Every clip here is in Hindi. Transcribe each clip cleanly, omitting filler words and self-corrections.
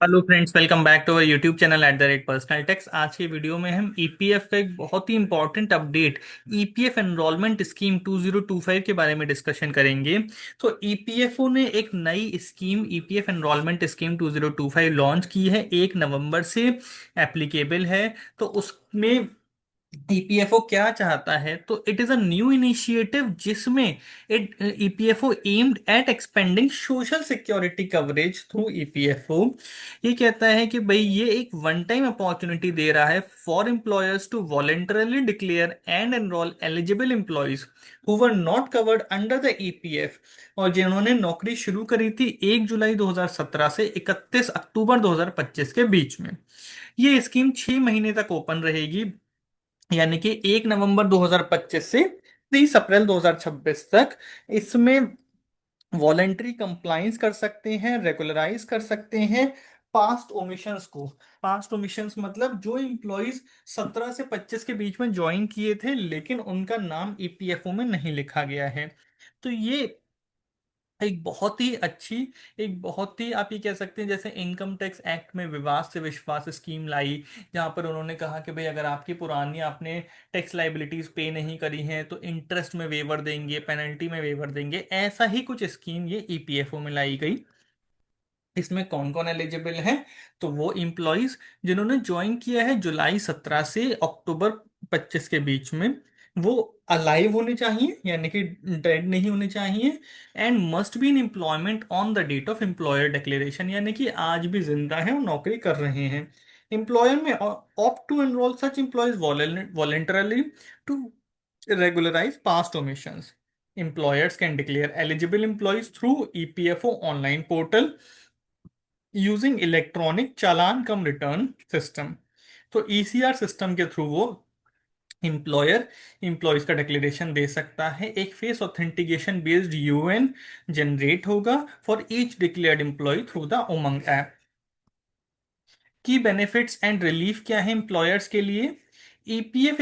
Hello friends, welcome back to our YouTube channel @personal techs. आज के वीडियो में हम ईपीएफ का एक बहुत ही important update EPF enrolment scheme 2025 के बारे में डिस्कशन करेंगे। तो ईपीएफओ ने एक नई scheme EPF enrolment scheme 2025 launch की है, 1 नवंबर से एप्लीकेबल है। तो उसमें ईपीएफओ क्या चाहता है, तो it is a new initiative जिसमें it EPFO aimed at expanding social security coverage through EPFO. ये कहता है कि भाई ये एक वन टाइम अपॉर्चुनिटी दे रहा है for employers to voluntarily declare and enrol eligible employees who were not covered under the EPF, और जिन्होंने नौकरी शुरू करी थी 1 जुलाई 2017 से 31 अक्टूबर 2025 के बीच में। ये स्कीम 6 महीने तक ओपन रहेगी, यानी कि 1 नवंबर 2025 से 30 अप्रैल 2026 तक। इसमें वॉलेंट्री कंप्लाइंस कर सकते हैं, रेगुलराइज कर सकते हैं पास्ट ओमिशंस को। पास्ट ओमिशंस मतलब जो एम्प्लॉयज 17 से 25 के बीच में ज्वाइन किए थे लेकिन उनका नाम ईपीएफओ में नहीं लिखा गया है। तो ये एक बहुत ही अच्छी, एक बहुत ही आप ये कह सकते हैं जैसे इनकम टैक्स एक्ट में विवाद से विश्वास स्कीम लाई, जहां पर उन्होंने कहा कि भाई अगर आपकी पुरानी आपने टैक्स लाइबिलिटीज पे नहीं करी हैं तो इंटरेस्ट में वेवर देंगे, पेनल्टी में वेवर देंगे। ऐसा ही कुछ स्कीम ये ईपीएफओ में लाई गई। इसमें कौन कौन एलिजिबल है, तो वो इम्प्लॉयज जिन्होंने ज्वाइन किया है जुलाई 17 से अक्टूबर 25 के बीच में, वो अलाइव होने चाहिए यानी कि डेड नहीं होने चाहिए, and must be in employment on the date of employer declaration, यानी कि आज भी जिंदा है और नौकरी कर रहे हैं। एम्प्लॉयर में opt to enrol such employees voluntarily to regularize past omissions. Employers can declare eligible employees through EPFO online portal using electronic challan cum return system. तो ईसीआर सिस्टम के थ्रू वो एम्प्लॉयर एम्प्लॉयज का डिक्लेरेशन दे सकता है। एक face authentication based UAN generate होगा for each declared employee through the Umang app. Key benefits and relief क्या है एम्प्लॉयर्स के लिए। EPF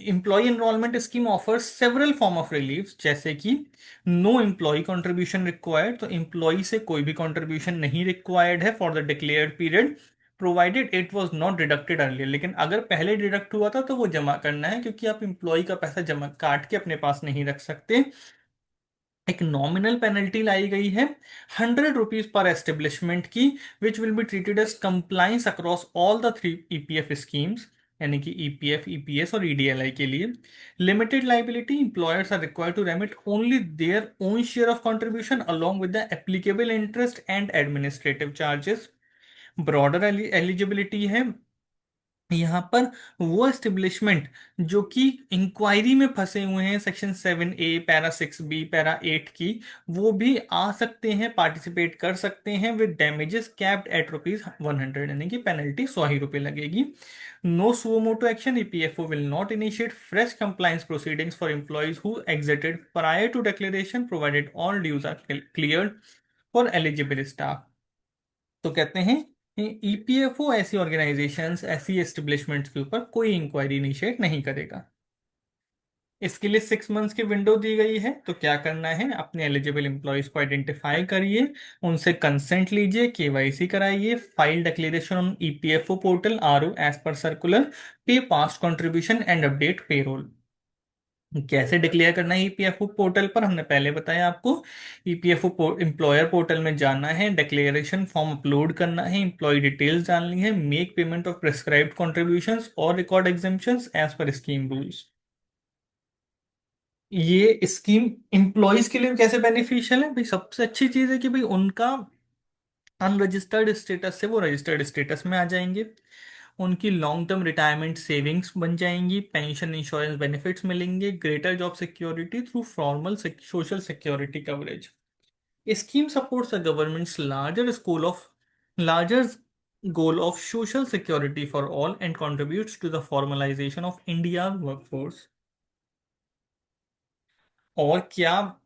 employee enrolment scheme offers several form of relief, जैसे कि नो एम्प्लॉय कंट्रीब्यूशन रिक्वायर्ड, तो एम्प्लॉय से कोई भी कंट्रीब्यूशन नहीं रिक्वायर्ड है for the declared period provided it was not deducted earlier. लेकिन अगर पहले डिडक्ट हुआ था तो वो जमा करना है, क्योंकि आप एम्प्लॉय का पैसा जमा काट के अपने पास नहीं रख सकते। एक नॉमिनल पेनल्टी लाई गई है 100 रुपीज पर एस्टेब्लिशमेंट की, which will be treated as compliance across all the 3 EPF schemes, यानी कि ईपीएफ, ईपीएस और ईडीएलआई के लिए। Limited liability, employers are required to remit only their own share of contribution along with the applicable interest and administrative charges. Broader eligibility है यहाँ पर वो एस्टेब्लिशमेंट जो कि इंक्वायरी में फंसे हुए हैं section 7A para 6B para 8 की, वो भी आ सकते हैं, पार्टिसिपेट कर सकते हैं with damages capped at rupees 100, यानी कि पेनल्टी 100 ही रुपये लगेगी। No suo motu action, EPFO will not initiate fresh compliance proceedings for employees who exited prior to declaration provided all dues are cleared for eligible staff. तो कहते हैं ईपीएफओ ऐसी ऑर्गेनाइजेशंस, ऐसी एस्टेब्लिशमेंट्स के ऊपर कोई इंक्वायरी इनिशिएट नहीं करेगा। इसके लिए 6 मंथ्स की विंडो दी गई है। तो क्या करना है, अपने एलिजिबल एम्प्लॉयज को आइडेंटिफाई करिए, उनसे कंसेंट लीजिए, केवाईसी कराइए, file declaration on EPFO portal RO as per circular, pay past contribution and update payroll. कैसे डिक्लेयर करना है ईपीएफओ पोर्टल पर, हमने पहले बताया आपको। ईपीएफओ एम्प्लॉयर पोर्टल में जाना है, डिक्लेरेशन फॉर्म अपलोड करना है, एम्प्लॉय डिटेल्स डालनी है, make payment of prescribed contributions और record exemptions as per scheme rules. ये स्कीम एम्प्लॉयज के लिए कैसे बेनिफिशियल है भाई, सबसे अच्छी चीज है कि भाई उनका अनरजिस्टर्ड स्टेटस से वो रजिस्टर्ड स्टेटस में आ जाएंगे, उनकी लॉन्ग टर्म रिटायरमेंट सेविंग्स बन जाएंगी, पेंशन इंश्योरेंस बेनिफिट्स मिलेंगे, greater job security through formal social security coverage. Scheme supports the governments larger goal of social security for all and contributes to the formalization of India's workforce। और क्या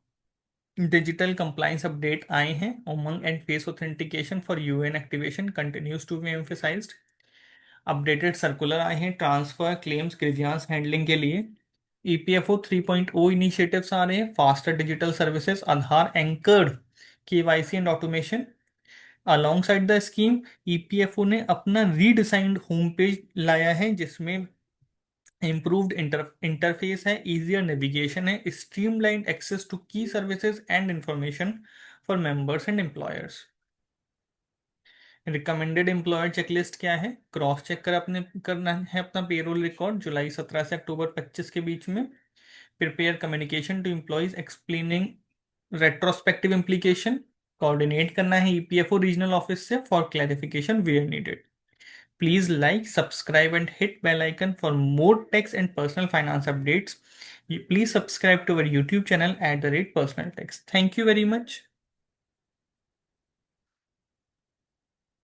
डिजिटल कंप्लाइंस अपडेट आए हैं, Umang and face authentication for UAN activation continues to be emphasised. Updated circular आए हैं ट्रांसफर क्लेम्स ग्रीवियंस हैंडलिंग के लिए। ईपीएफओ 3.0 इनिशिएटिव्स आ रहे हैं, faster digital services, Aadhaar anchored KYC and automation. Alongside the scheme EPFO ने अपना रीडिजाइंड होम पेज लाया है, जिसमें इम्प्रूव्ड इंटरफेस है, इजियर नेविगेशन है, स्ट्रीमलाइंड एक्सेस टू की services and information for members and employers. Recommended employer checklist क्या है? क्रॉस चेक कर अपने करना है अपना पेरोल रिकॉर्ड जुलाई 17 से अक्टूबर 25 के बीच में। Prepare communication to employees explaining retrospective implication. Coordinate करना है ईपीएफओ रीजनल ऑफिस से for clarification where needed. Please like, subscribe, and hit bell icon for more tax and personal finance updates. Please subscribe to our YouTube channel at the rate Personal Tax. Thank you very much.